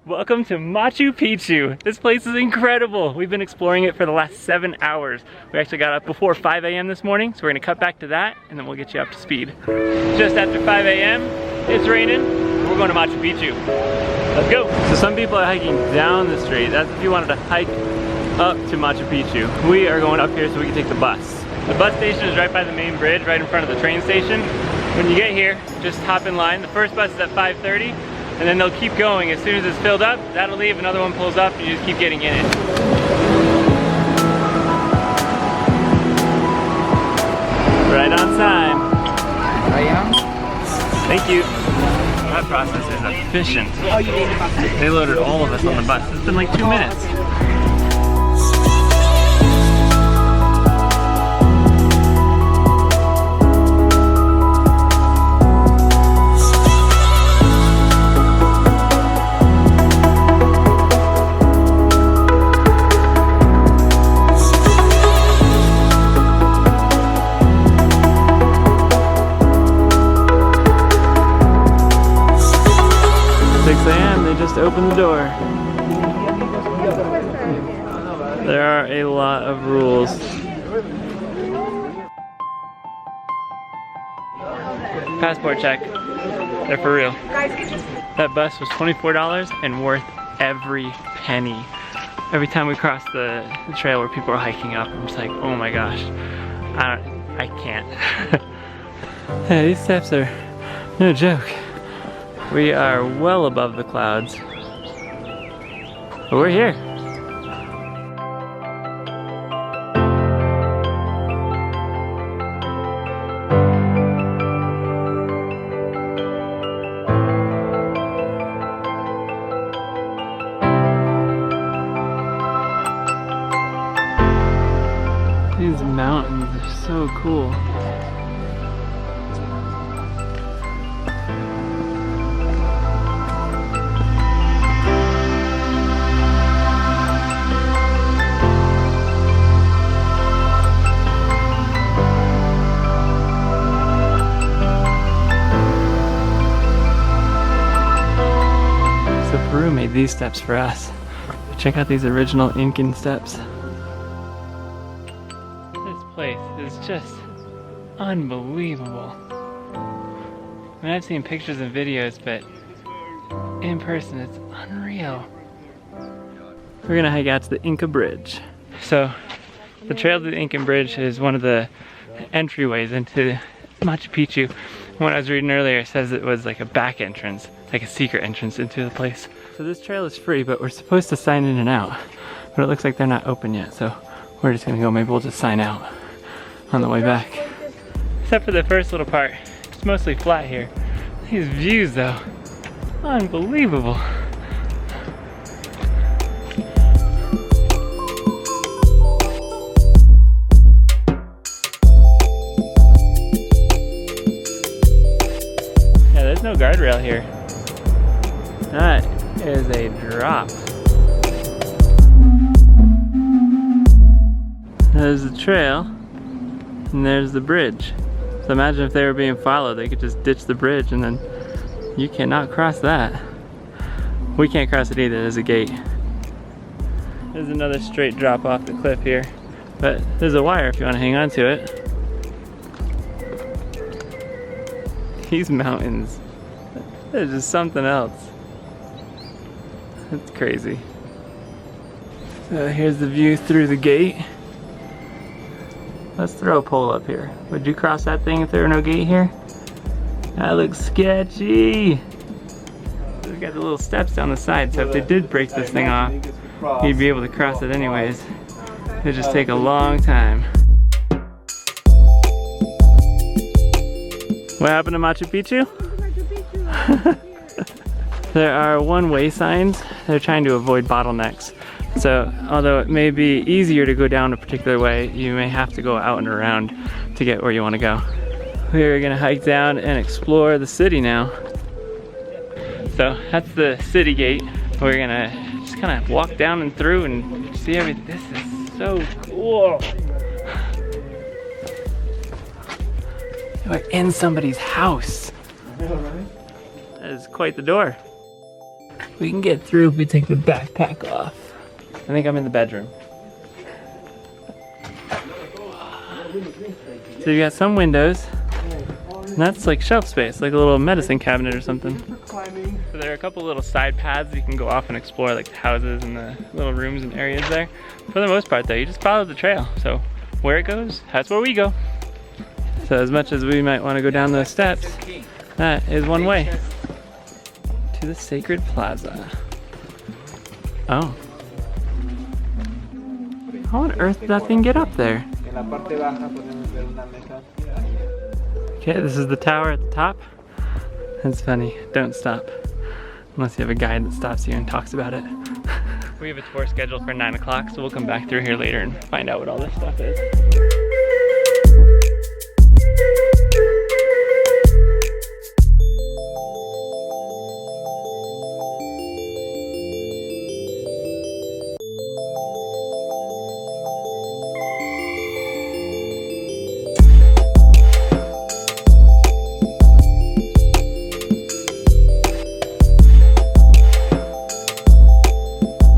Welcome to Machu Picchu. This place is incredible. We've been exploring it for the last 7 hours. We actually got up before 5 a.m. this morning, so we're gonna cut back to that and then we'll get you up to speed. Just after 5 a.m., it's raining. We're going to Machu Picchu. Let's go. So some people are hiking down the street. That's if you wanted to hike up to Machu Picchu. We are going up here so we can take the bus. The bus station is right by the main bridge, right in front of the train station. When you get here, just hop in line. The first bus is at 5:30, and then they'll keep going. As soon as it's filled up, that'll leave, another one pulls up, and you just keep getting in it. Right on time. I am. Thank you. That process is efficient. They loaded all of us on the bus. It's been like 2 minutes. They just opened the door. There are a lot of rules. Passport check. They're for real. That bus was $24 and worth every penny. Every time we crossed the trail where people are hiking up, I'm just like, oh my gosh, I can't. Hey, these steps are no joke. We are well above the clouds, but we're here. These mountains are so cool. Peru made these steps for us. Check out these original Incan steps. This place is just unbelievable. I mean, I've seen pictures and videos, but in person it's unreal. We're gonna hike out to the Inca Bridge. So the trail to the Inca Bridge is one of the entryways into Machu Picchu. When I was reading earlier, it says it was like a back entrance, like a secret entrance into the place. So this trail is free, but we're supposed to sign in and out. But it looks like they're not open yet, so we're just gonna go. Maybe we'll just sign out on the way back. Except for the first little part. It's mostly flat here. These views though, unbelievable. Yeah, there's no guardrail here. That is a drop. There's the trail, and there's the bridge. So imagine if they were being followed, they could just ditch the bridge and then you cannot cross that. We can't cross it either, there's a gate. There's another straight drop off the cliff here, but there's a wire if you want to hang on to it. These mountains, they're just something else. It's crazy. So here's the view through the gate. Let's throw a pole up here. Would you cross that thing if there were no gate here? That looks sketchy. We've got the little steps down the side, so if they did break this thing off, you'd be able to cross it anyways. It'd just take a long time. What happened to Machu Picchu? There are one-way signs. They're trying to avoid bottlenecks. So although it may be easier to go down a particular way, you may have to go out and around to get where you want to go. We're gonna hike down and explore the city now. So that's the city gate. We're gonna just kind of walk down and through and see everything. This is so cool. We're in somebody's house. That is quite the door. We can get through if we take the backpack off. I think I'm in the bedroom. So you got some windows, and that's like shelf space, like a little medicine cabinet or something. So there are a couple little side paths you can go off and explore, like the houses and the little rooms and areas there. For the most part though, you just follow the trail. So where it goes, that's where we go. So as much as we might want to go down those steps, that is one way to the Sacred Plaza. Oh. How on earth did that thing get up there? Okay, this is the tower at the top. That's funny, don't stop. Unless you have a guide that stops you and talks about it. We have a tour scheduled for 9 o'clock, so we'll come back through here later and find out what all this stuff is.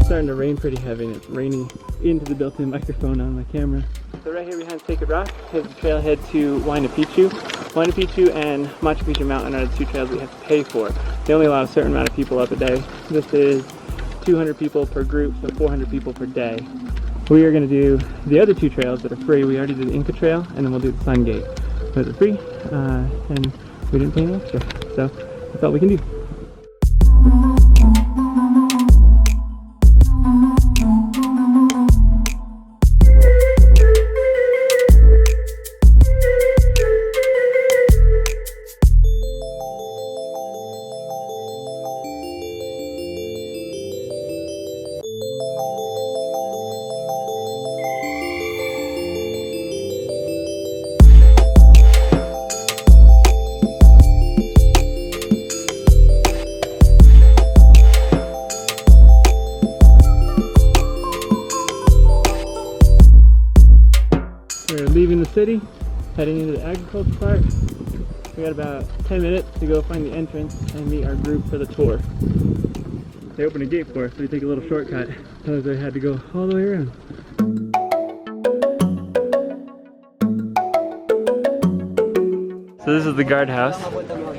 Starting to rain pretty heavy, and it's raining into the built-in microphone on my camera. So right here behind Sacred Rock is the trailhead to Huayna Picchu. Huayna Picchu and Machu Picchu Mountain are the two trails we have to pay for. They only allow a certain amount of people up a day. This is 200 people per group, so 400 people per day. We are going to do the other two trails that are free. We already did the Inca Trail, and then we'll do the Sun Gate. Those are free, and we didn't pay any extra, so that's all we can do. We're leaving the city, heading into the agriculture park. We got about 10 minutes to go find the entrance and meet our group for the tour. They opened a gate for us, so we take a little shortcut. Otherwise I had to go all the way around. So this is the guardhouse,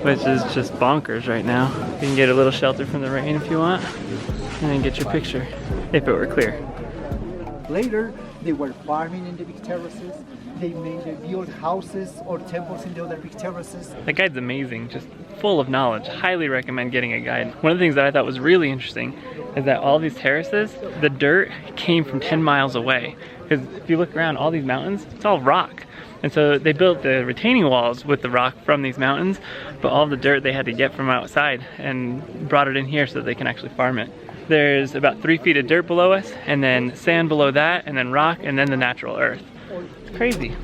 which is just bonkers right now. You can get a little shelter from the rain if you want, and then get your picture, if it were clear. Later, they were farming in the big terraces. They built houses or temples in the other big terraces. That guide's amazing, just full of knowledge. Highly recommend getting a guide. One of the things that I thought was really interesting is that all these terraces, the dirt came from 10 miles away. Because if you look around all these mountains, it's all rock. And so they built the retaining walls with the rock from these mountains, but all the dirt they had to get from outside and brought it in here so that they can actually farm it. There's about 3 feet of dirt below us, and then sand below that, and then rock, and then the natural earth. It's crazy.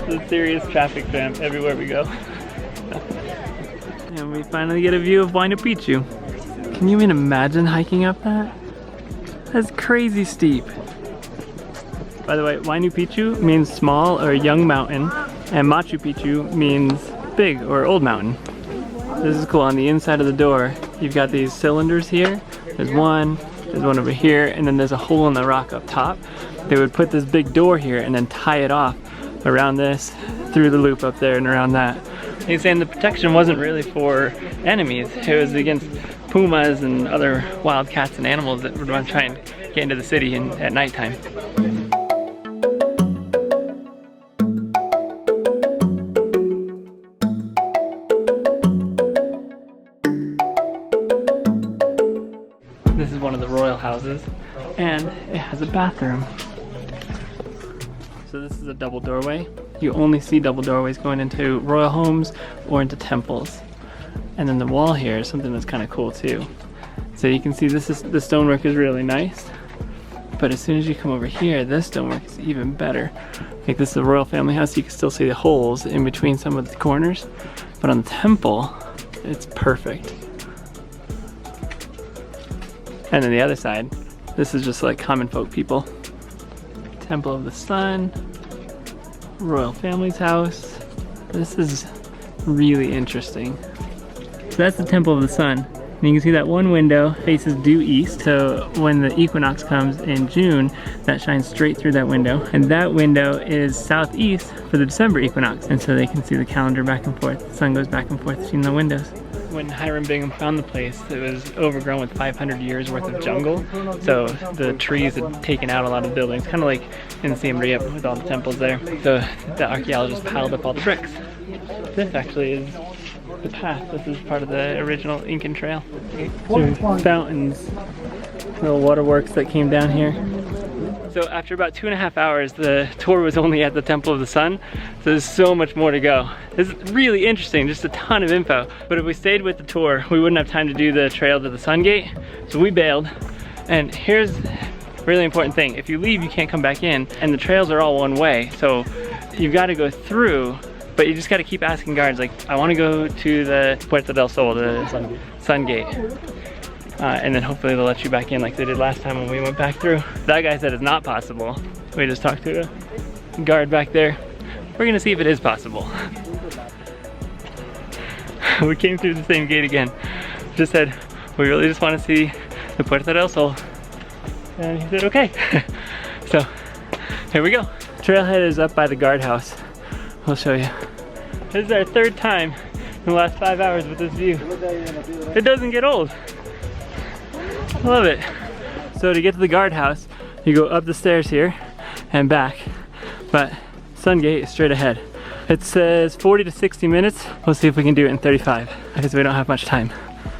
It's a serious traffic jam everywhere we go. And we finally get a view of Huayna Picchu. Can you even imagine hiking up that? That's crazy steep. By the way, Huayna Picchu means small or young mountain, and Machu Picchu means big or old mountain. This is cool. On the inside of the door, you've got these cylinders here. There's one over here, and then there's a hole in the rock up top. They would put this big door here and then tie it off around this, through the loop up there and around that. He's saying the protection wasn't really for enemies. It was against pumas and other wild cats and animals that would want to try and get into the city at nighttime. This is one of the royal houses, and it has a bathroom. So this is a double doorway. You only see double doorways going into royal homes or into temples. And then the wall here is something that's kind of cool too. So you can see the stonework is really nice, but as soon as you come over here, this stonework is even better. Like this is a royal family house, you can still see the holes in between some of the corners, but on the temple, it's perfect. And then the other side, this is just like common folk people. Temple of the Sun, royal family's house. This is really interesting. So that's the Temple of the Sun. And you can see that one window faces due east, so when the equinox comes in June, that shines straight through that window. And that window is southeast for the December equinox. And so they can see the calendar back and forth. The sun goes back and forth between the windows. When Hiram Bingham found the place, it was overgrown with 500 years worth of jungle. So the trees had taken out a lot of buildings, kind of like in Siem Reap with all the temples there. So the archaeologists piled up all the bricks. This actually is the path. This is part of the original Incan Trail. There's fountains, little waterworks that came down here. So after about 2.5 hours, the tour was only at the Temple of the Sun. So there's so much more to go. This is really interesting, just a ton of info. But if we stayed with the tour, we wouldn't have time to do the trail to the Sun Gate. So we bailed. And here's a really important thing. If you leave, you can't come back in. And the trails are all one way. So you've got to go through, but you just got to keep asking guards, like, I want to go to the Puerta del Sol, the Sun Gate. And then hopefully they'll let you back in like they did last time when we went back through. That guy said it's not possible. We just talked to a guard back there. We're gonna see if it is possible. We came through the same gate again. Just said, we really just want to see the Puerta del Sol. And he said, okay. So, here we go. Trailhead is up by the guardhouse. I'll show you. This is our third time in the last 5 hours with this view. It doesn't get old. I love it. So to get to the guardhouse, you go up the stairs here and back, but Sun Gate is straight ahead. It says 40 to 60 minutes. We'll see if we can do it in 35 because we don't have much time.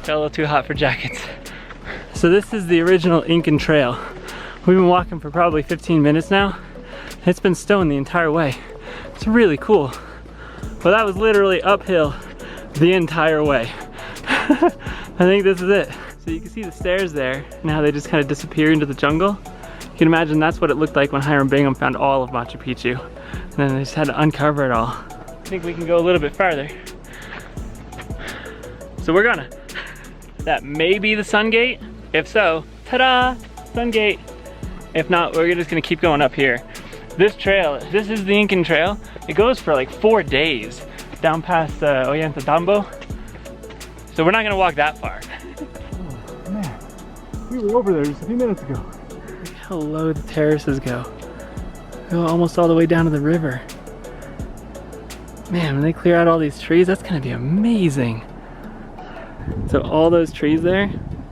Got a little too hot for jackets. So this is the original Incan Trail. We've been walking for probably 15 minutes now. It's been stone the entire way. It's really cool. Well, that was literally uphill the entire way. I think this is it. So you can see the stairs there, and how they just kind of disappear into the jungle. You can imagine that's what it looked like when Hiram Bingham found all of Machu Picchu. And then they just had to uncover it all. I think we can go a little bit farther. So we're gonna. That may be the Sun Gate. If so, ta-da, Sun Gate. If not, we're just gonna keep going up here. This trail, this is the Incan Trail. It goes for like 4 days down past Ollantaytambo. So we're not gonna walk that far. Man, we were over there just a few minutes ago. Look how low the terraces go. They go almost all the way down to the river. Man, when they clear out all these trees, that's gonna be amazing. So all those trees there,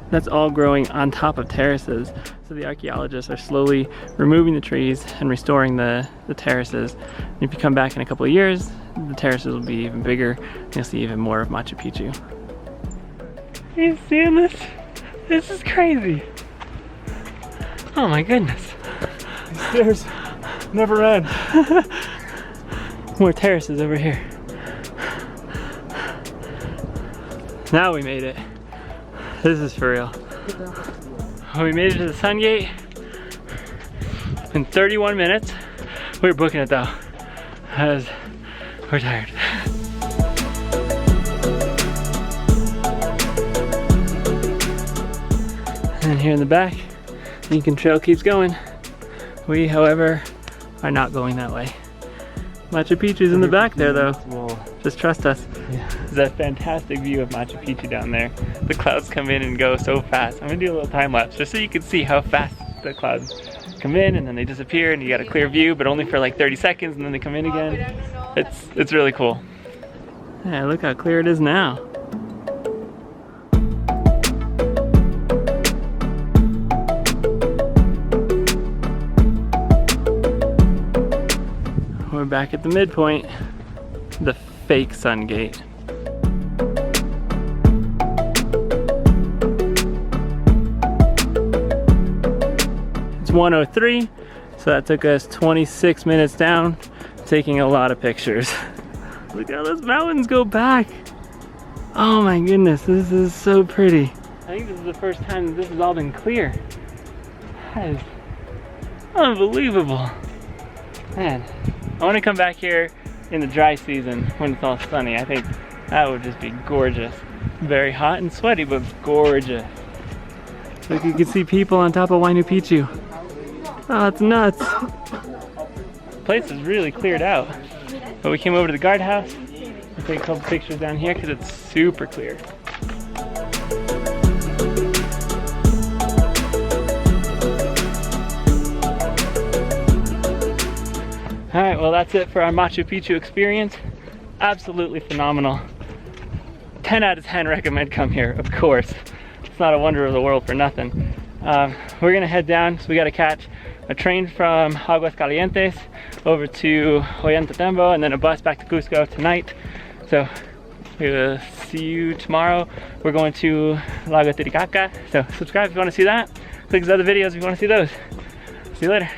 that's all growing on top of terraces. So the archaeologists are slowly removing the trees and restoring the terraces. And if you come back in a couple of years, the terraces will be even bigger. And you'll see even more of Machu Picchu. Are you seeing this? This is crazy. Oh my goodness. These stairs never end. More terraces over here. Now we made it. This is for real. We made it to the Sun Gate in 31 minutes. We were booking it though, as we're tired. And here in the back, the Incan Trail keeps going. We, however, are not going that way. Machu Picchu's in the back there though. Just trust us. Yeah. There's a fantastic view of Machu Picchu down there. The clouds come in and go so fast. I'm gonna do a little time lapse just so you can see how fast the clouds come in and then they disappear and you got a clear view, but only for like 30 seconds and then they come in again. It's really cool. Yeah, look how clear it is now. We're back at the midpoint, the fake Sun Gate. It's 1:03, so that took us 26 minutes down, taking a lot of pictures. Look how those mountains go back. Oh my goodness, this is so pretty. I think this is the first time that this has all been clear. That is unbelievable. Man, I want to come back here in the dry season when it's all sunny. I think that would just be gorgeous. Very hot and sweaty, but gorgeous. Look, you can see people on top of Huayna Picchu. Oh, it's nuts. place is really cleared out. But we came over to the guardhouse. We'll take a couple pictures down here because it's super clear. All right, well that's it for our Machu Picchu experience. Absolutely phenomenal. 10 out of 10 recommend come here, of course. It's not a wonder of the world for nothing. We're gonna head down, so we gotta catch a train from Aguascalientes over to Ollantaytambo and then a bus back to Cusco tonight. So we will see you tomorrow. We're going to Lago Titicaca. So subscribe if you wanna see that. Click these other videos if you wanna see those. See you later.